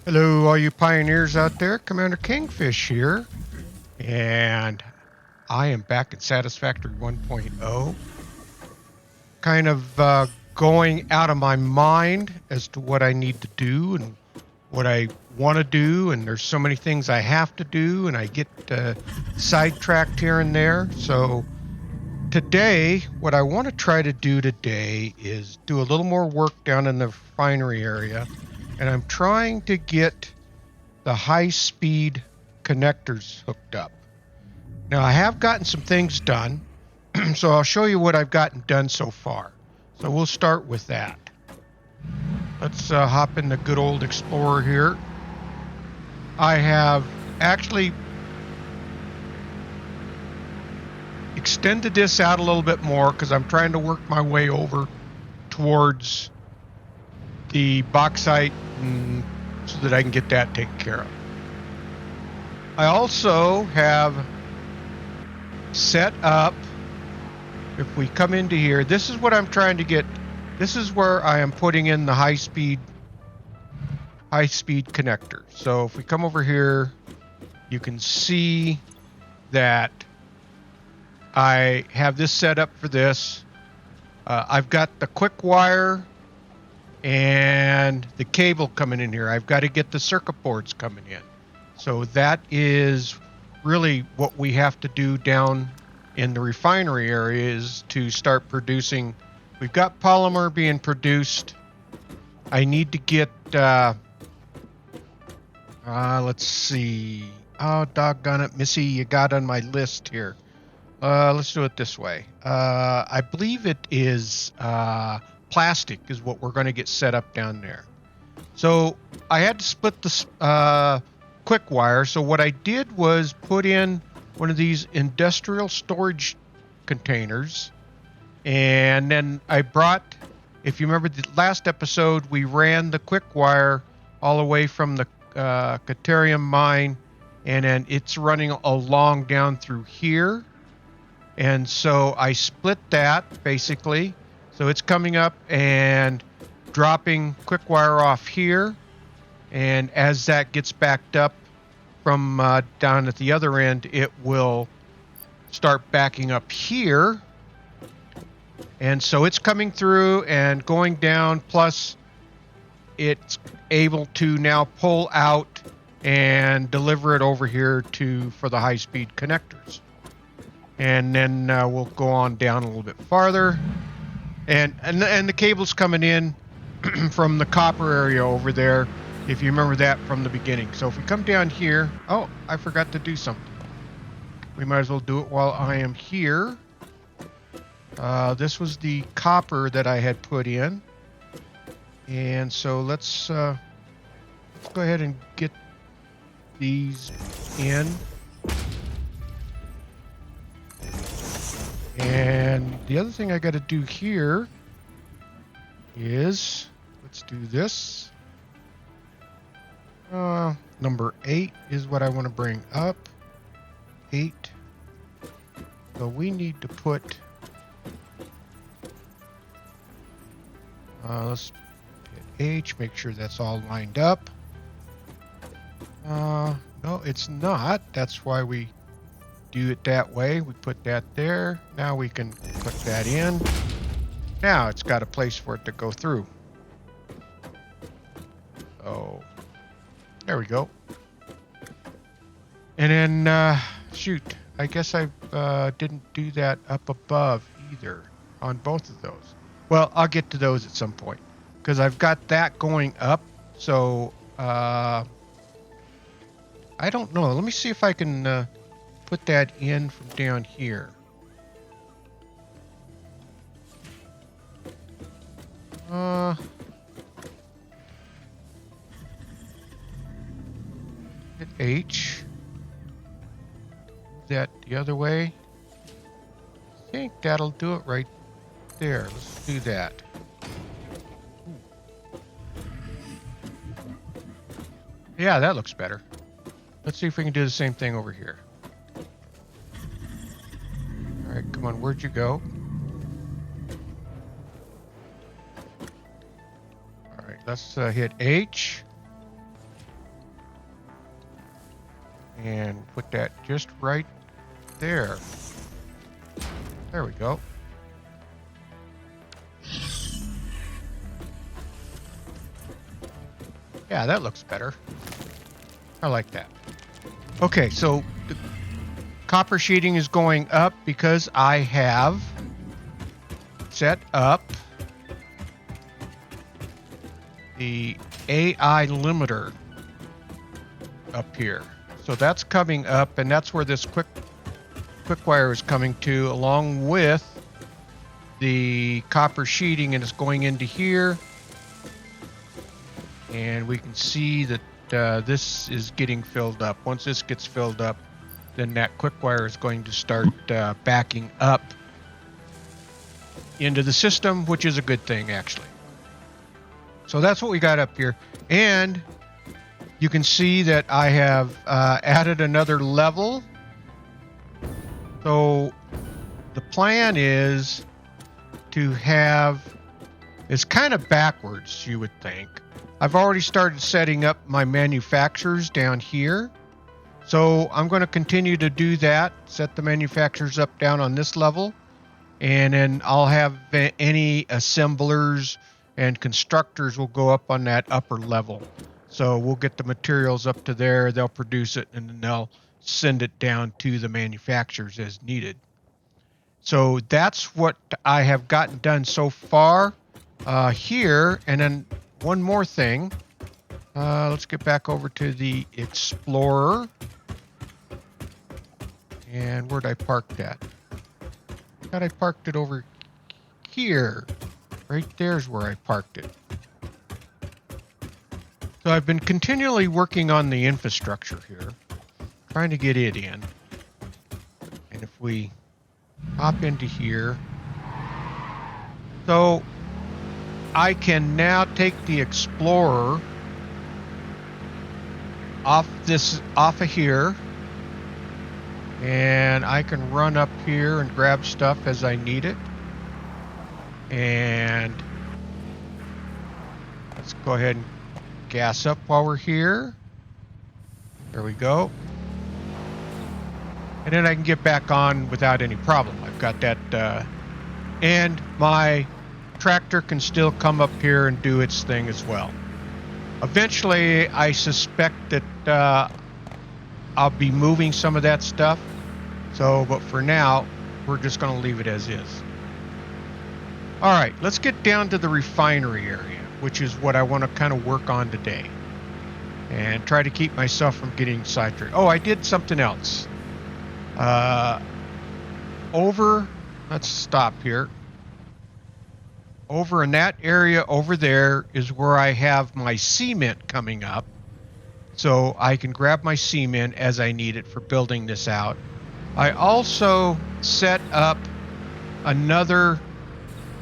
Hello, all you pioneers out there. Commander Kingfish here, and I am back at Satisfactory 1.0, kind of going out of my mind as to what I need to do and what I want to do, and there's so many things I have to do, and I get sidetracked here and there. So today, what I want to try to do today is do a little more work down in the refinery area, and I'm trying to get the high-speed connectors hooked up. Now, I have gotten some things done, so I'll show you what I've gotten done so far. So we'll start with that. Let's hop in the good old Explorer here. I have actually extended this out a little bit more because I'm trying to work my way over towards the bauxite so that I can get that taken care of. I also have set up, if we come into here, this is what I'm trying to get. This is where I am putting in the high speed connector. So if we come over here, you can see that I have this set up for this. I've got the quick wire and the cable coming in here. I've got to get the circuit boards coming in. So that is really what we have to do down in the refinery area, is to start producing. We've got polymer being produced. I need to get, let's see. Oh, doggone it, Missy, you got on my list here. Let's do it this way. I believe it is plastic is what we're going to get set up down there. So I had to split the quick wire. So what I did was put in one of these industrial storage containers, and then I brought, if you remember the last episode, we ran the quick wire all the way from the Caterium mine, and then it's running along down through here. And so I split that basically. So it's coming up and dropping quick wire off here. And as that gets backed up from down at the other end, it will start backing up here. And so it's coming through and going down, plus it's able to now pull out and deliver it over here for the high-speed connectors. And then we'll go on down a little bit farther, and the cable's coming in from the copper area over there, if you remember that from the beginning. So if we come down here, oh, I forgot to do something. We might as well do it while I am here. This was the copper that I had put in, and so let's go ahead and get these in. And the other thing I got to do here is, let's do this. Number 8 is what I want to bring up. 8. So we need to put, let's hit H, make sure that's all lined up. No, it's not. That's why we do it that way. We put that there. Now we can put that in. Now it's got a place for it to go through. Oh, there we go. And then, shoot, I guess I didn't do that up above either on both of those. Well, I'll get to those at some point because I've got that going up. So, I don't know. Let me see if I can put that in from down here. Hit H. Move that the other way. I think that'll do it right there. Let's do that. Yeah, that looks better. Let's see if we can do the same thing over here. All right, come on, where'd you go? All right, let's hit H. And put that just right there. There we go. Yeah, that looks better. I like that. Okay, so the copper sheeting is going up because I have set up the AI limiter up here. So that's coming up, and that's where this quick wire is coming to, along with the copper sheeting, and it's going into here. And we can see that this is getting filled up. Once this gets filled up, then that quick wire is going to start backing up into the system, which is a good thing, actually. So that's what we got up here. And you can see that I have added another level. So the plan is to have, it's kind of backwards, you would think. I've already started setting up my manufacturers down here. So I'm going to continue to do that, set the manufacturers up down on this level. And then I'll have any assemblers and constructors will go up on that upper level. So we'll get the materials up to there, they'll produce it, and then they'll send it down to the manufacturers as needed. So that's what I have gotten done so far here. And then one more thing. Let's get back over to the Explorer. And where'd I park that? I thought I parked it over here. Right there's where I parked it. So I've been continually working on the infrastructure here, trying to get it in. And if we hop into here, so I can now take the Explorer off of here, and I can run up here and grab stuff as I need it. And let's go ahead and gas up while we're here. There we go. And then I can get back on without any problem. I've got that, and my tractor can still come up here and do its thing as well. Eventually, I suspect that I'll be moving some of that stuff. So, but for now, we're just going to leave it as is. All right, let's get down to the refinery area, which is what I want to kind of work on today. And try to keep myself from getting sidetracked. Oh, I did something else. Let's stop here. Over in that area over there is where I have my cement coming up. So I can grab my cement as I need it for building this out. I also set up another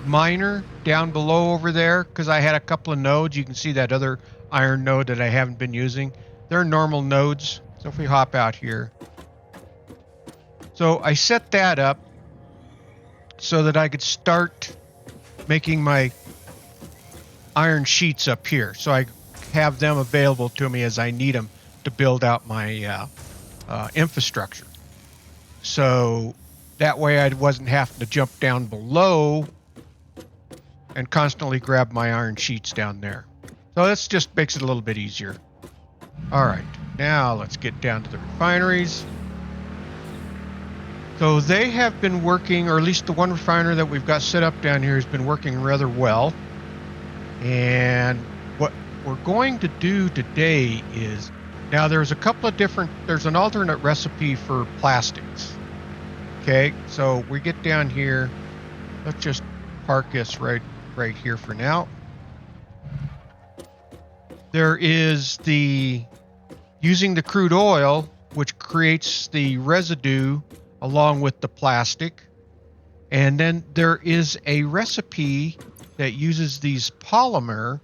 miner down below over there because I had a couple of nodes. You can see that other iron node that I haven't been using. They're normal nodes. So if we hop out here. So I set that up so that I could start making my iron sheets up here. So I have them available to me as I need them to build out my infrastructure. So that way I wasn't having to jump down below and constantly grab my iron sheets down there. So this just makes it a little bit easier. All right, now let's get down to the refineries. So they have been working, or at least the one refiner that we've got set up down here has been working rather well. And what we're going to do today is, now there's a couple of there's an alternate recipe for plastics. Okay, so we get down here. Let's just park this right here for now. There is using the crude oil, which creates the residue along with the plastic. And then there is a recipe that uses these polymer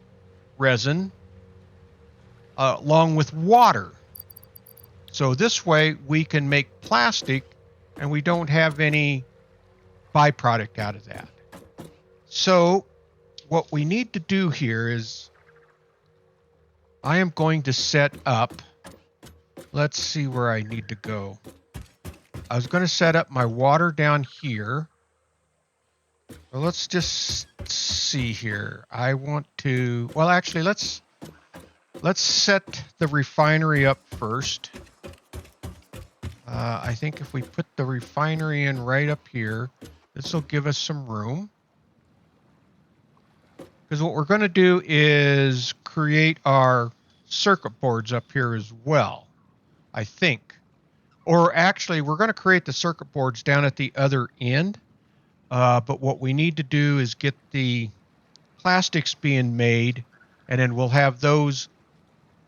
resin along with water. So this way we can make plastic and we don't have any byproduct out of that. So what we need to do here is I am going to set up, let's see where I need to go. I was going to set up my water down here. So let's just see here. I want to, well, actually, let's set the refinery up first. I think if we put the refinery in right up here, this will give us some room. Because what we're going to do is create our circuit boards up here as well, I think. Or actually, we're going to create the circuit boards down at the other end. But what we need to do is get the plastics being made, and then we'll have those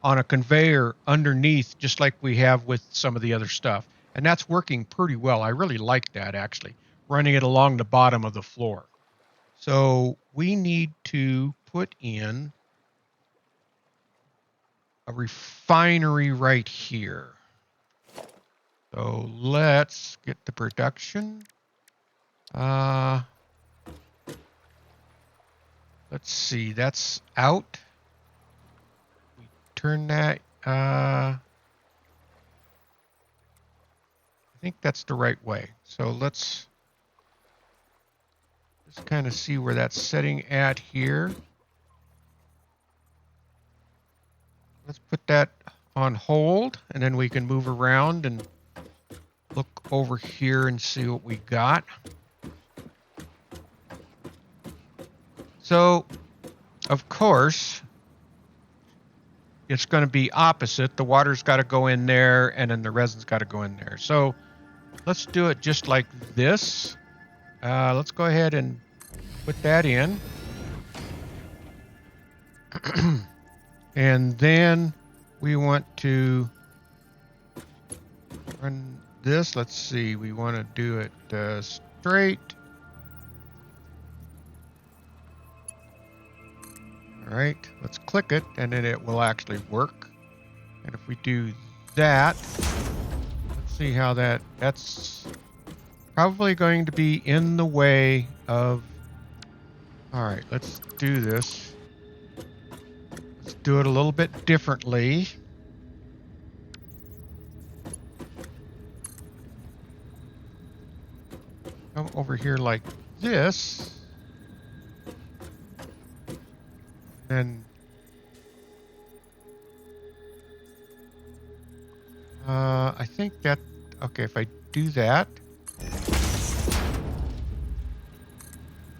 on a conveyor underneath, just like we have with some of the other stuff. And that's working pretty well. I really like that, actually, running it along the bottom of the floor. So we need to put in a refinery right here. So let's get the production. Let's see, that's out. We turn that. I think that's the right way. So let's just kind of see where that's setting at here. Let's put that on hold, and then we can move around and look over here and see what we got. So, of course, it's going to be opposite. The water's got to go in there, and then the resin's got to go in there. So let's do it just like this. Let's go ahead and put that in. And then we want to run this. Let's see. We want to do it straight. All right. Let's click it, and then it will actually work. And if we do that, let's see how that's probably going to be in the way of. All right. Let's do this. Let's do it a little bit differently. Come over here like this. Then I think that, okay, if I do that,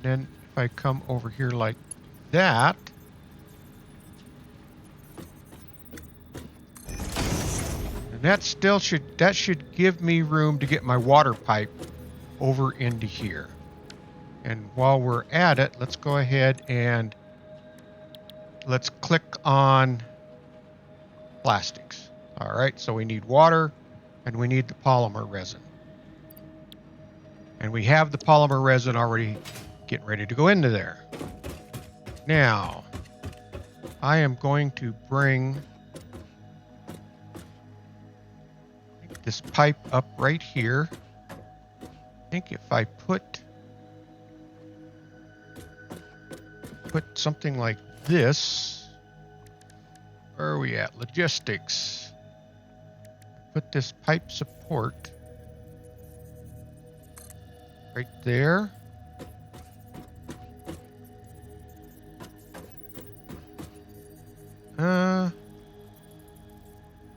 then if I come over here like that, and that should give me room to get my water pipe over into here. And while we're at it, let's go ahead and let's click on plastics. All right, so we need water and we need the polymer resin. And we have the polymer resin already getting ready to go into there. Now, I am going to bring this pipe up right here. I think if I put something like this, where are we at? Logistics. Put this pipe support right there. You know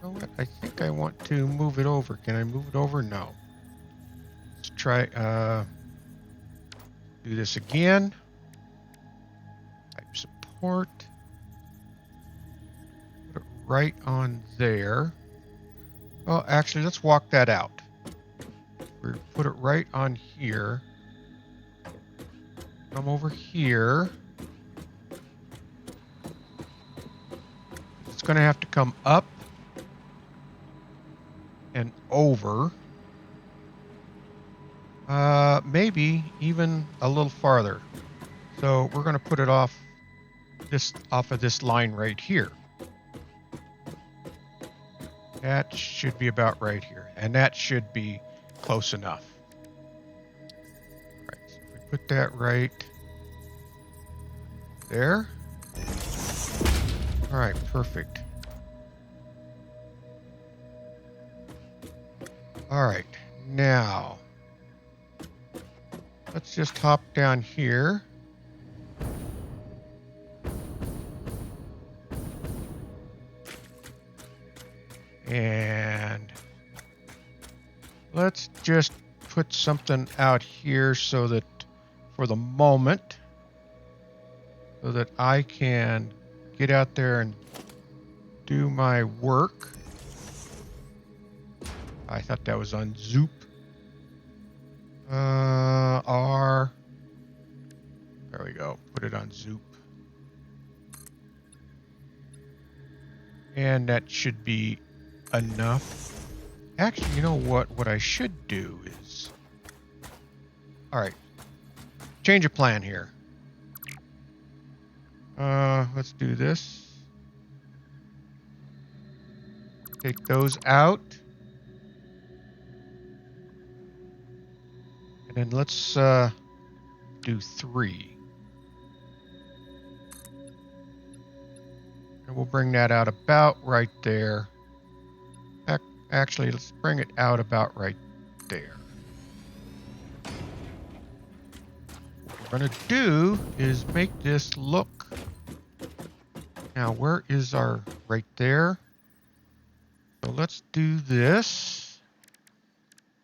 what? I think I want to move it over. Can I move it over? No. Let's try do this again. Pipe support. Put it right on there. Well, actually, let's walk that out. We put it right on here. Come over here. It's going to have to come up and over. Maybe even a little farther. So we're going to put it off of this line right here. That should be about right here, and that should be close enough. All right, so if we put that right there. All right, perfect. All right, now let's just hop down here. And let's just put something out here so that for the moment, so that I can get out there and do my work. I thought that was on Zoop. R. There we go. Put it on Zoop. And that should be enough. Actually, you know what? What I should do is... All right. Change of plan here. Let's do this. Take those out. And then let's do 3. And we'll bring that out about right there. Actually, let's bring it out about right there. What we're going to do is make this look... Now, where is our... Right there. So let's do this.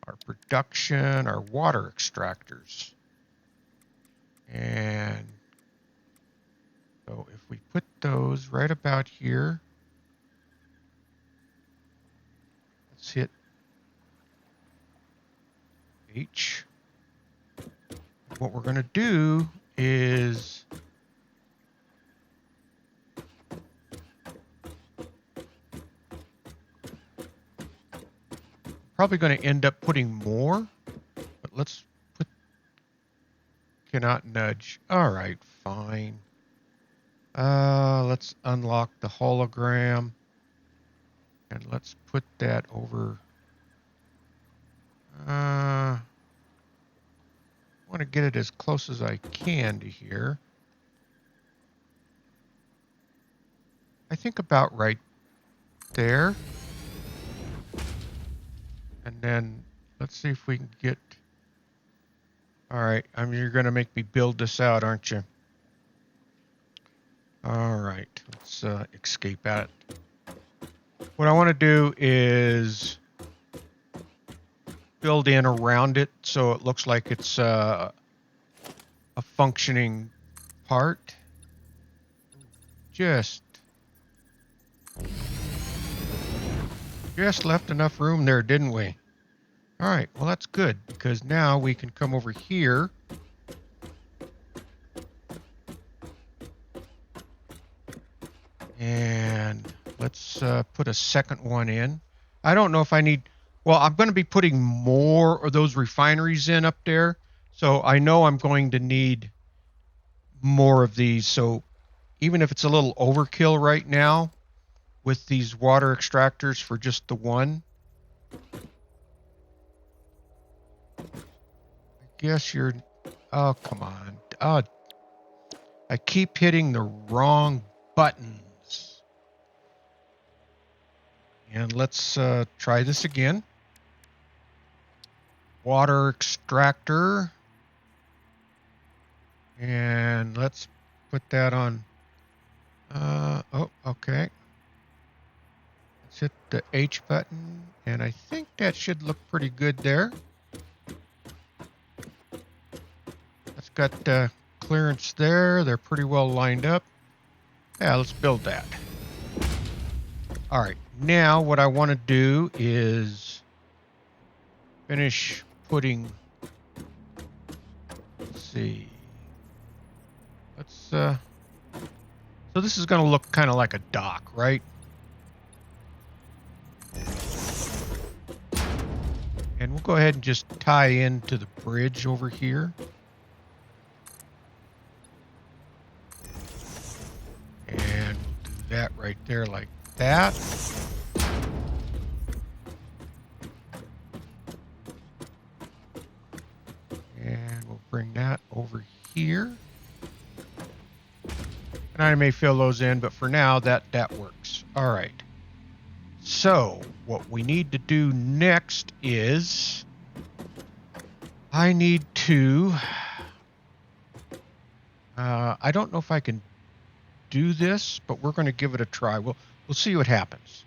Our production, our water extractors. And so if we put those right about here, let's hit H. What we're going to do is probably going to end up putting more, but let's put cannot nudge. All right, fine. Let's unlock the hologram and let's put that over. I want to get it as close as I can to here. I think about right there. And then let's see if we can get... All right, you're going to make me build this out, aren't you? All right, let's escape out. What I want to do is build in around it so it looks like it's a functioning part. Just left enough room there, didn't we? All right, well, that's good because now we can come over here. And let's put a second one in. I don't know if I need... Well, I'm going to be putting more of those refineries in up there. So I know I'm going to need more of these. So even if it's a little overkill right now with these water extractors for just the one, I guess you're... Oh, come on. I keep hitting the wrong buttons. And let's try this again. Water extractor. And let's put that on. Oh, okay. Let's hit the H button. And I think that should look pretty good there. That's got clearance there. They're pretty well lined up. Yeah, let's build that. All right. Now what I want to do is finish putting, let's see, so this is going to look kind of like a dock, right? And we'll go ahead and just tie into the bridge over here. And we'll do that right there like that. And we'll bring that over here. And I may fill those in, but for now that works. All right. So what we need to do next is I need to, I don't know if I can do this, but we're going to give it a try. We'll see what happens.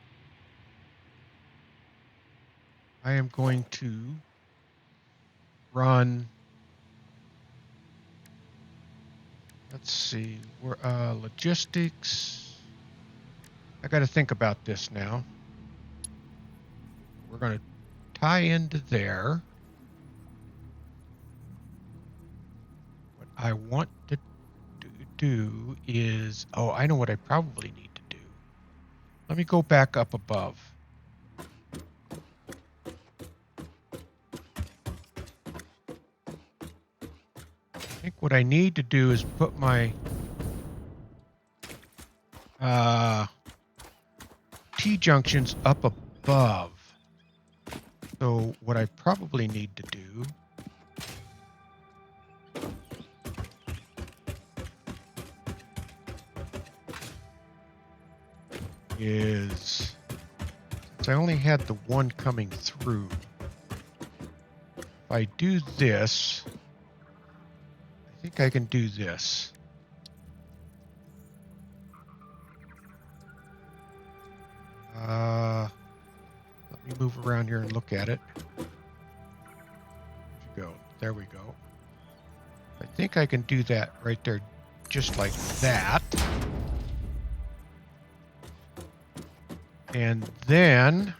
I am going to run, let's see, we're, logistics. I got to think about this now. We're going to tie into there. What I want to do is, oh, I know what I probably need to do. Let me go back up above. I think what I need to do is put my T-junctions up above. So what I probably need to do is, since I only had the one coming through, if I do this, I think I can do this. Let me move around here and look at it. Where'd you go? There we go. I think I can do that right there, just like that. And then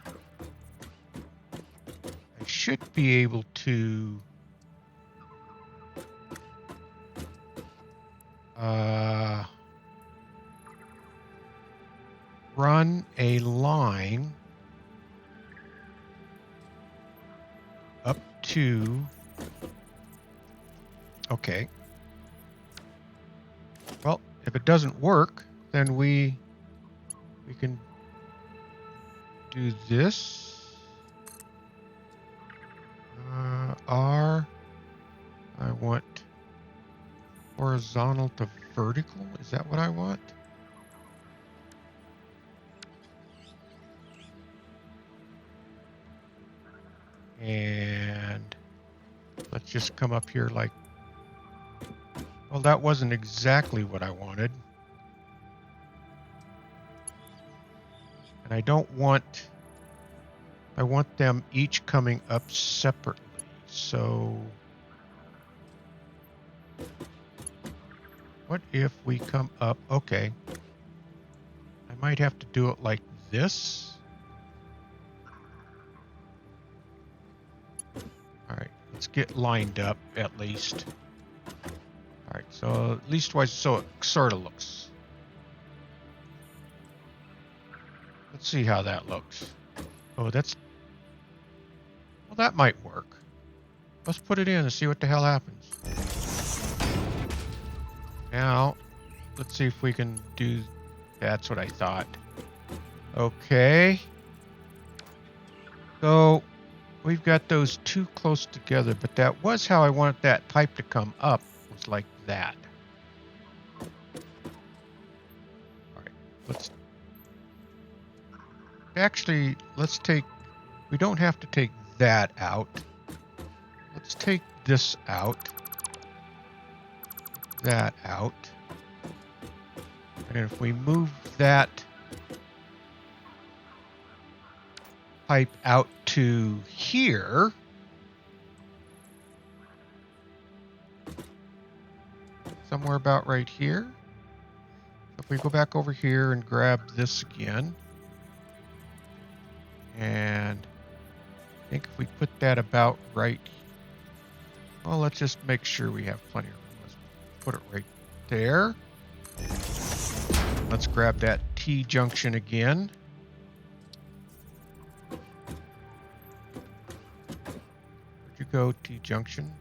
I should be able to run a line up to, okay. Well, if it doesn't work, then we can do this. R, I want horizontal to vertical. Is that what I want? And let's just come up here like, well, that wasn't exactly what I wanted. And I don't want, I want them each coming up separately. So what if we come up, okay. I might have to do it like this. All right, let's get lined up at least. All right, so at least so it sort of looks. Let's see how that looks. Oh, that's, well, that might work. Let's put it in and see what the hell happens. Now, let's see if we can do, that's what I thought. Okay. So we've got those two close together, but that was how I wanted that pipe to come up, was like that. All right, let's take, we don't have to take that out. Let's take this out, that out. And if we move that pipe out to here, somewhere about right here. If we go back over here and grab this again, and I think if we put that about right, well, let's just make sure we have plenty of room. Let's put it right there. Let's grab that T-junction again. Where'd you go, T-junction?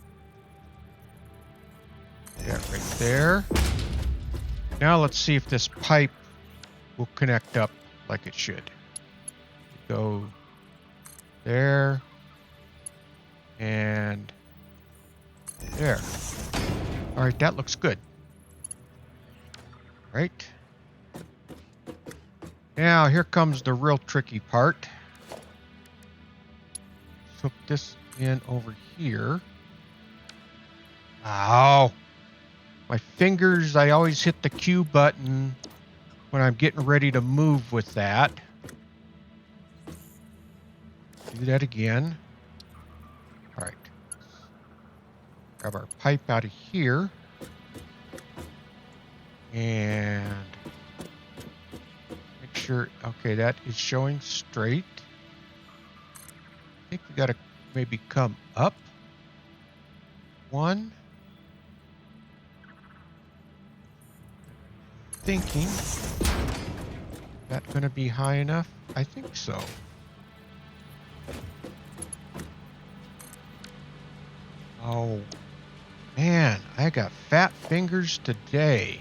Yeah, right there. Now let's see if this pipe will connect up like it should. Go there and there. All right, that looks good. Right. Now, here comes the real tricky part. Let's hook this in over here. Ow! My fingers, I always hit the Q button when I'm getting ready to move with that. Do that again. All right. Grab our pipe out of here. And make sure, okay, that is showing straight. I think we got to maybe come up. One. Thinking. That going to be high enough? I think so. Oh, man, I got fat fingers today.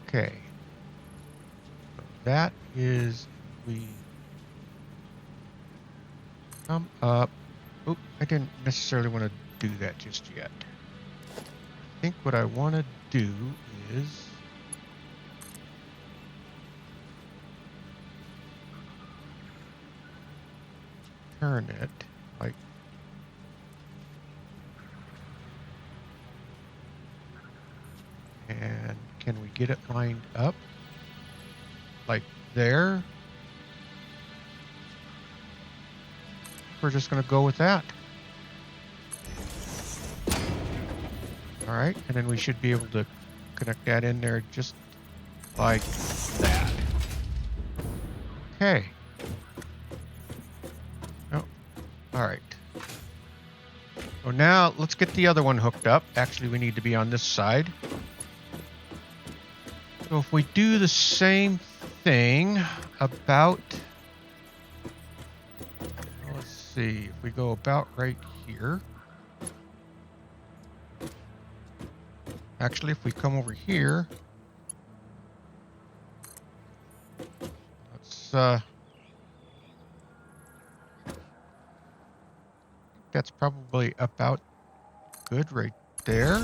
Okay. So that is, we come up. Oop, I didn't necessarily want to do that just yet. I think what I want to do is turn it like and can we get it lined up like there? We're just going to go with that. All right, and then we should be able to connect that in there just like that. Okay. Oh, all right. So now let's get the other one hooked up. Actually, we need to be on this side. So if we do the same thing about, let's see, if we go about right here. Actually, if we come over here, let's, that's probably about good right there.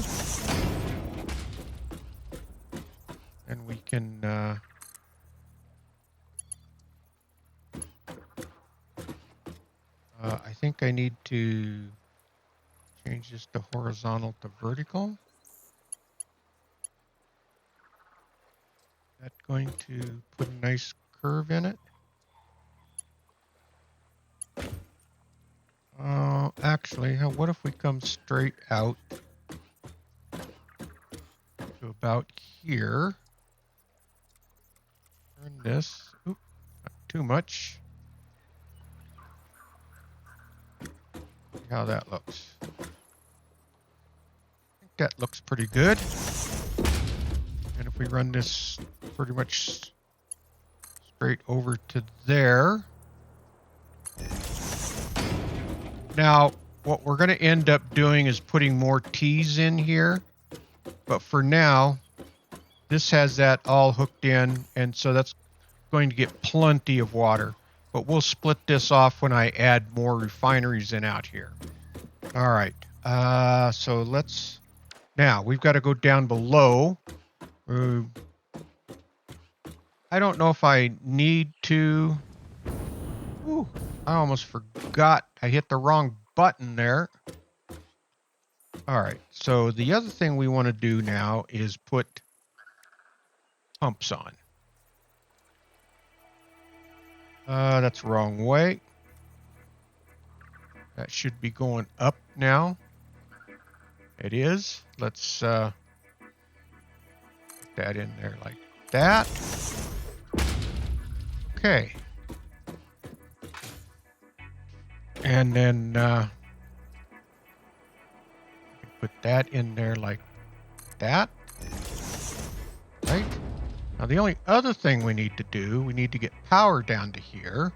And we can, I think I need to change this to horizontal to vertical. That's going to put a nice curve in it. Actually, what if we come straight out to about here? Turn this. Oop, not too much. See how that looks. I think that looks pretty good. And if we run this pretty much straight over to there. Now, what we're going to end up doing is putting more T's in here. But for now, this has that all hooked in, and so that's going to get plenty of water. But we'll split this off when I add more refineries in out here. All right. So let's... Now, we've got to go down below. I don't know if I need to... Ooh, I almost forgot. I hit the wrong button there. All right. So the other thing we want to do now is put pumps on. That's the wrong way. That should be going up now. It is. Let's put that in there like that. Okay. And then put that in there like that. Right? Now the only other thing we need to do, we need to get power down to here.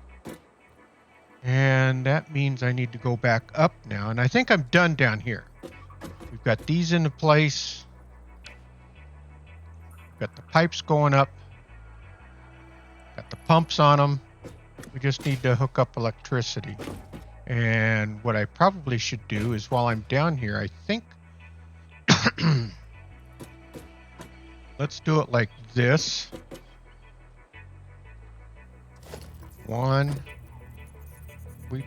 And that means I need to go back up now. And I think I'm done down here. We've got these into place. Got the pipes going up. Got the pumps on them. We just need to hook up electricity. And what I probably should do is while I'm down here, I think let's do it like this. One. Let's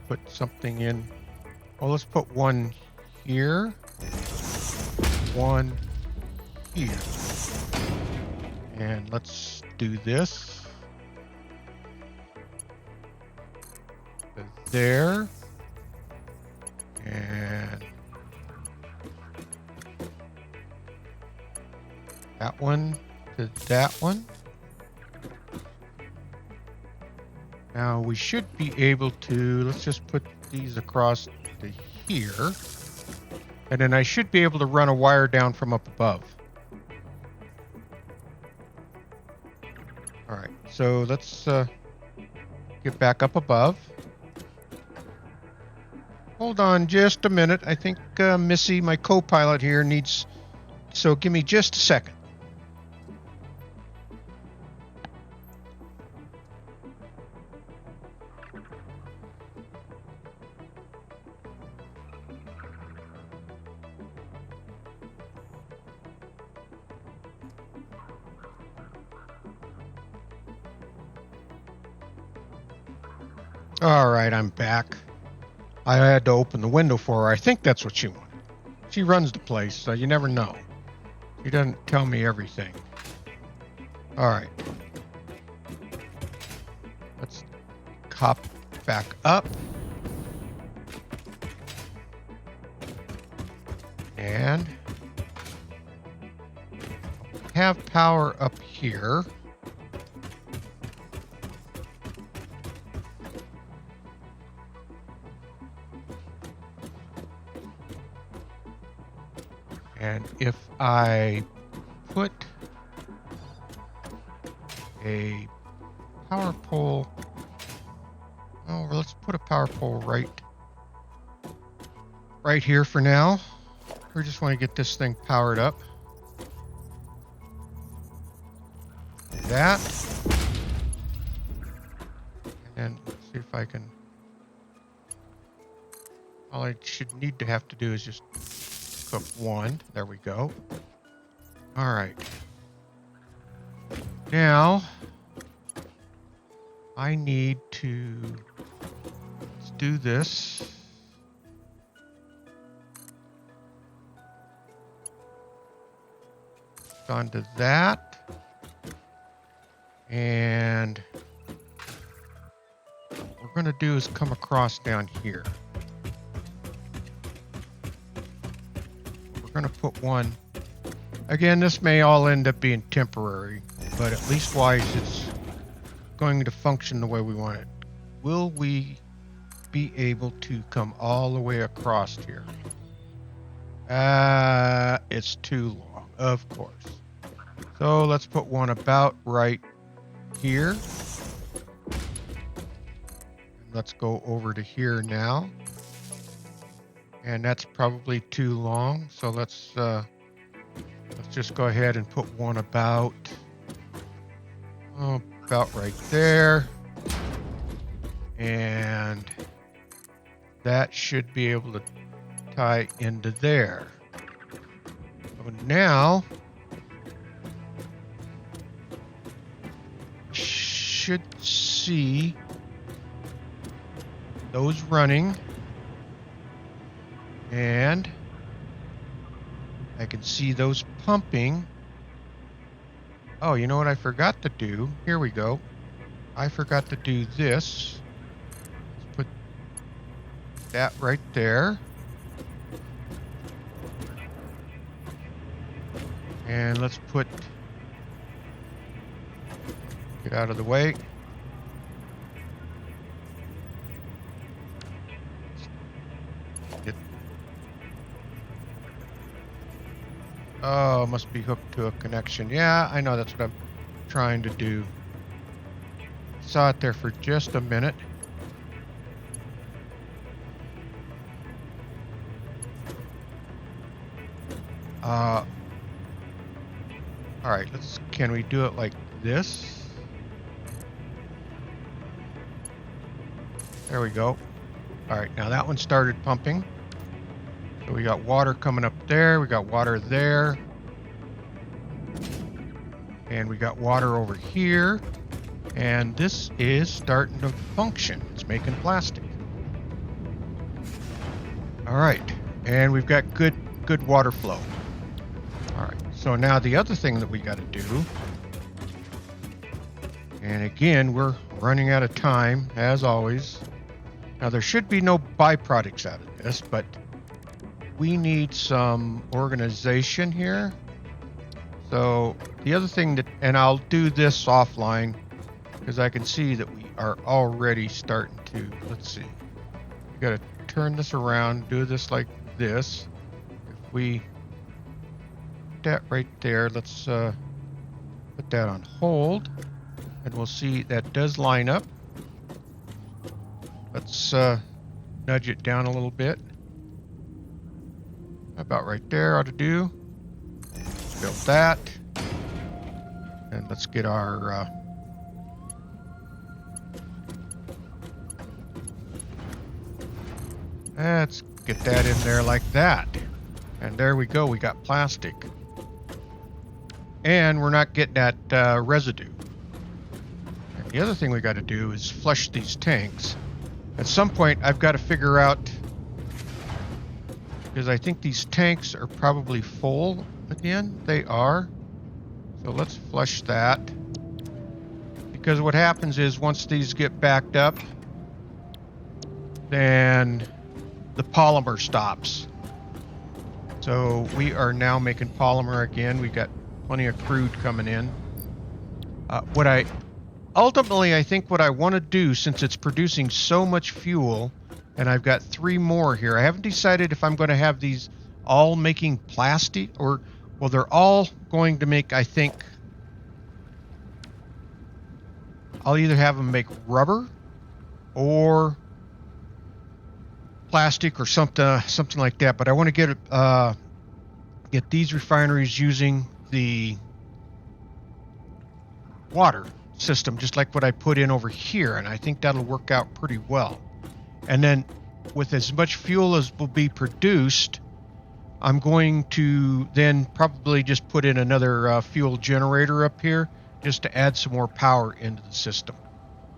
put something in. Well, let's put one here. One here. And let's do this. There. And that one to that one. Now we should be able to, let's just put these across to here. And then I should be able to run a wire down from up above. All right, so let's get back up above. Hold on just a minute. I think Missy, my co-pilot here, needs... So give me just a second. All right, I'm back. I had to open the window for her. I think that's what she wanted. She runs the place, so you never know. She doesn't tell me everything. All right. Let's hop back up. And have power up here. And if I put a power pole, oh, let's put a power pole right here for now. We just want to get this thing powered up. Like that. And let's see if I can, all I should need to have to do is just up one. There we go. All right. Now I need to, let's do this. Onto that. And what we're going to do is come across down here. We're going to put one. Again, this may all end up being temporary, but at least wise it's going to function the way we want it. Will we be able to come all the way across here? It's too long, of course. So let's put one about right here. Let's go over to here now. And that's probably too long. So let's just go ahead and put one about right there. And that should be able to tie into there. So now should see those running, and I can see those pumping. Oh, you know what I forgot to do? Here we go. I forgot to do this. Let's put that right there. And let's put, get out of the way. Oh, must be hooked to a connection. Yeah, I know, that's what I'm trying to do. Saw it there for just a minute. All right, can we do it like this? There we go. All right, now that one started pumping. So So we got water coming up there. We got water there. And we got water over here. And this is starting to function. It's making plastic. All right. And we've got good water flow. All right. So now the other thing that we got to do, and again, we're running out of time, as always. Now, there should be no byproducts out of this, but we need some organization here. So the other thing that, and I'll do this offline, because I can see that we are already starting to, let's see. We got to turn this around, do this like this. If we put that right there, let's put that on hold, and we'll see that does line up. Let's nudge it down a little bit. About right there ought to do. Build that. And let's get our let's get that in there like that. And there we go, we got plastic. And we're not getting that residue. And the other thing we got to do is flush these tanks. At some point, I've got to figure out, because I think these tanks are probably full again. They are. So let's flush that. Because what happens is once these get backed up, then the polymer stops. So we are now making polymer again. We got plenty of crude coming in. Ultimately, I think what I want to do, since it's producing so much fuel, and I've got 3 more here, I haven't decided if I'm going to have these all making plastic, or, well, they're all going to make, I think, I'll either have them make rubber or plastic or something like that. But I want to get these refineries using the water system, just like what I put in over here, and I think that'll work out pretty well. And then with as much fuel as will be produced, I'm going to then probably just put in another fuel generator up here just to add some more power into the system.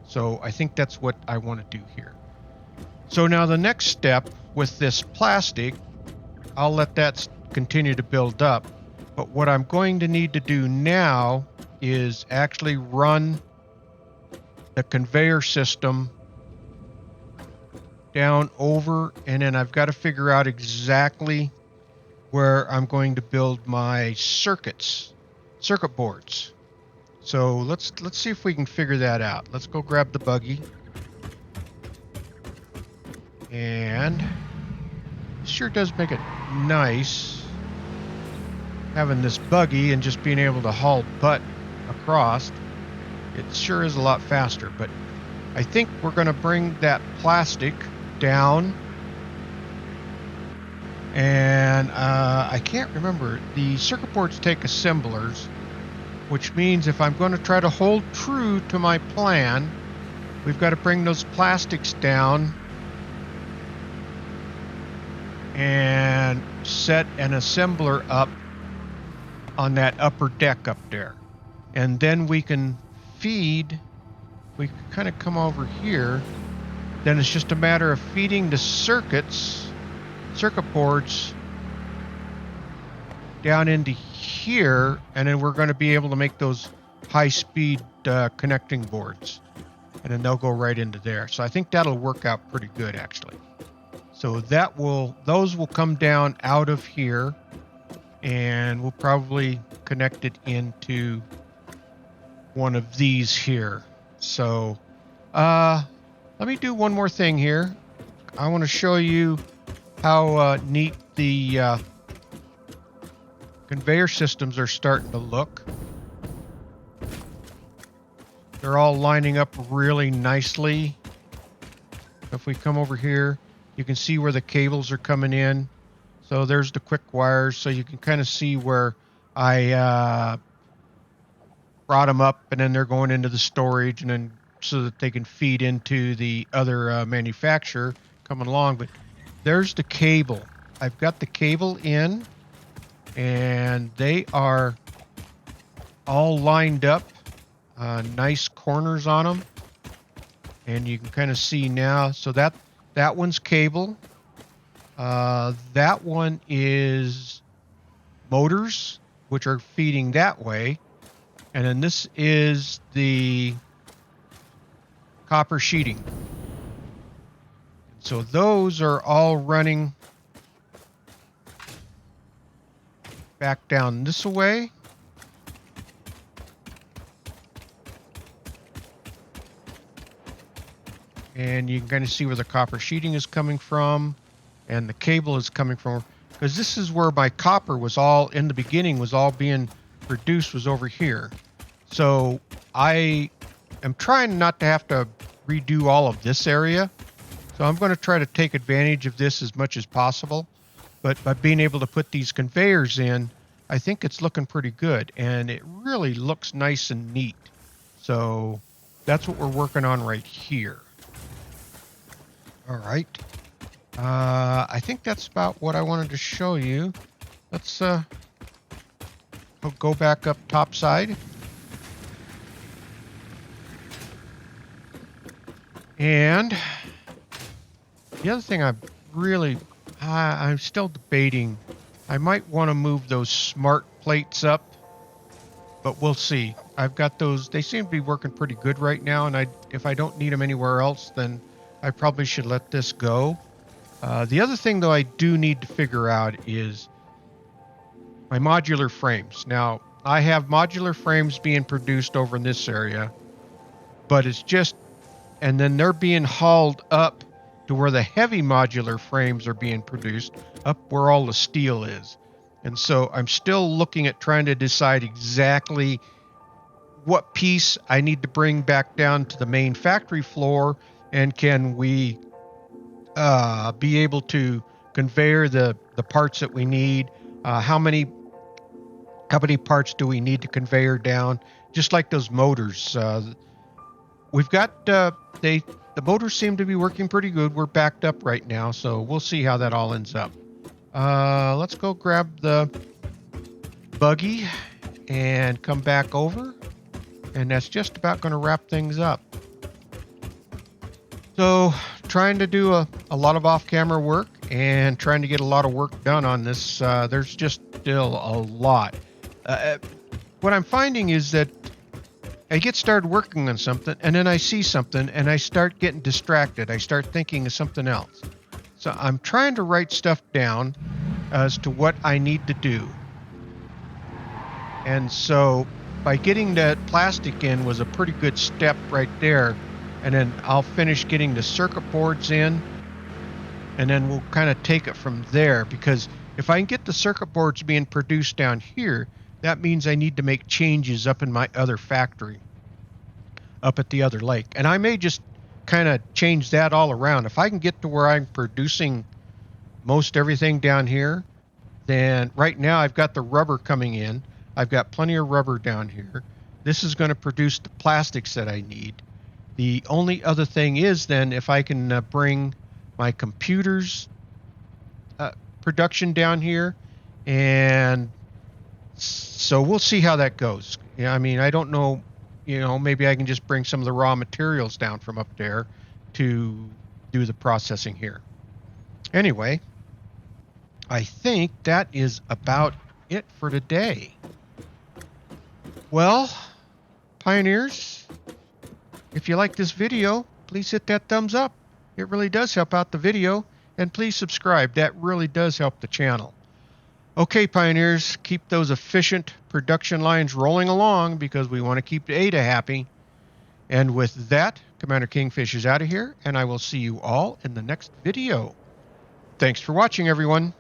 So I think that's what I want to do here. So now the next step with this plastic, I'll let that continue to build up. But what I'm going to need to do now is actually run the conveyor system down over, and then I've got to figure out exactly where I'm going to build my circuit boards. So let's see if we can figure that out. Let's go grab the buggy. And it sure does make it nice having this buggy and just being able to haul butt across. It sure is a lot faster, but I think we're going to bring that plastic down. And I can't remember. The circuit boards take assemblers, which means if I'm going to try to hold true to my plan, we've got to bring those plastics down and set an assembler up on that upper deck up there. And then we can feed, we can kind of come over here. Then it's just a matter of feeding the circuit boards down into here, and then we're going to be able to make those high-speed connecting boards, and then they'll go right into there. So I think that'll work out pretty good, actually. So those will come down out of here, and we'll probably connect it into one of these here. So let me do one more thing here. I want to show you how neat the conveyor systems are starting to look. They're all lining up really nicely. If we come over here, you can see where the cables are coming in. So there's the quick wires. So you can kind of see where I brought them up, and then they're going into the storage, and then so that they can feed into the other manufacturer coming along. But there's the cable. I've got the cable in, and they are all lined up, nice corners on them, and you can kind of see now. So that one's cable. That one is motors, which are feeding that way, and then this is the copper sheeting. So those are all running back down this way. And you can kind of see where the copper sheeting is coming from and the cable is coming from, because this is where my copper was all in the beginning, was all being produced, was over here. So I am trying not to have to redo all of this area. So I'm going to try to take advantage of this as much as possible. But by being able to put these conveyors in, I think it's looking pretty good, and it really looks nice and neat. So that's what we're working on right here. All right. I think that's about what I wanted to show you. Let's go back up top side. And the other thing I'm still debating, I might want to move those smart plates up, but we'll see. I've got those, they seem to be working pretty good right now, and if I don't need them anywhere else, then I probably should let this go. The other thing, though, I do need to figure out is my modular frames. Now, I have modular frames being produced over in this area, but it's just, and then they're being hauled up to where the heavy modular frames are being produced, up where all the steel is. And so I'm still looking at trying to decide exactly what piece I need to bring back down to the main factory floor, and can we be able to conveyor the parts that we need. How many parts do we need to conveyor down? Just like those motors. We've got, the motors seem to be working pretty good. We're backed up right now, so we'll see how that all ends up. Let's go grab the buggy and come back over. And that's just about going to wrap things up. So, trying to do a lot of off-camera work and trying to get a lot of work done on this. There's just still a lot. What I'm finding is that I get started working on something, and then I see something, and I start getting distracted. I start thinking of something else. So I'm trying to write stuff down as to what I need to do. And so by getting that plastic in was a pretty good step right there. And then I'll finish getting the circuit boards in, and then we'll kind of take it from there, because if I can get the circuit boards being produced down here, that means I need to make changes up in my other factory, up at the other lake. And I may just kind of change that all around. If I can get to where I'm producing most everything down here, then right now I've got the rubber coming in. I've got plenty of rubber down here. This is going to produce the plastics that I need. The only other thing is then if I can bring my computers production down here, and so we'll see how that goes. Yeah, I mean, I don't know, maybe I can just bring some of the raw materials down from up there to do the processing here. Anyway, I think that is about it for today. Well, pioneers, if you like this video, please hit that thumbs up. It really does help out the video. And please subscribe. That really does help the channel. Okay, pioneers, keep those efficient production lines rolling along, because we want to keep Ada happy. And with that, Commander Kingfish is out of here, and I will see you all in the next video. Thanks for watching, everyone.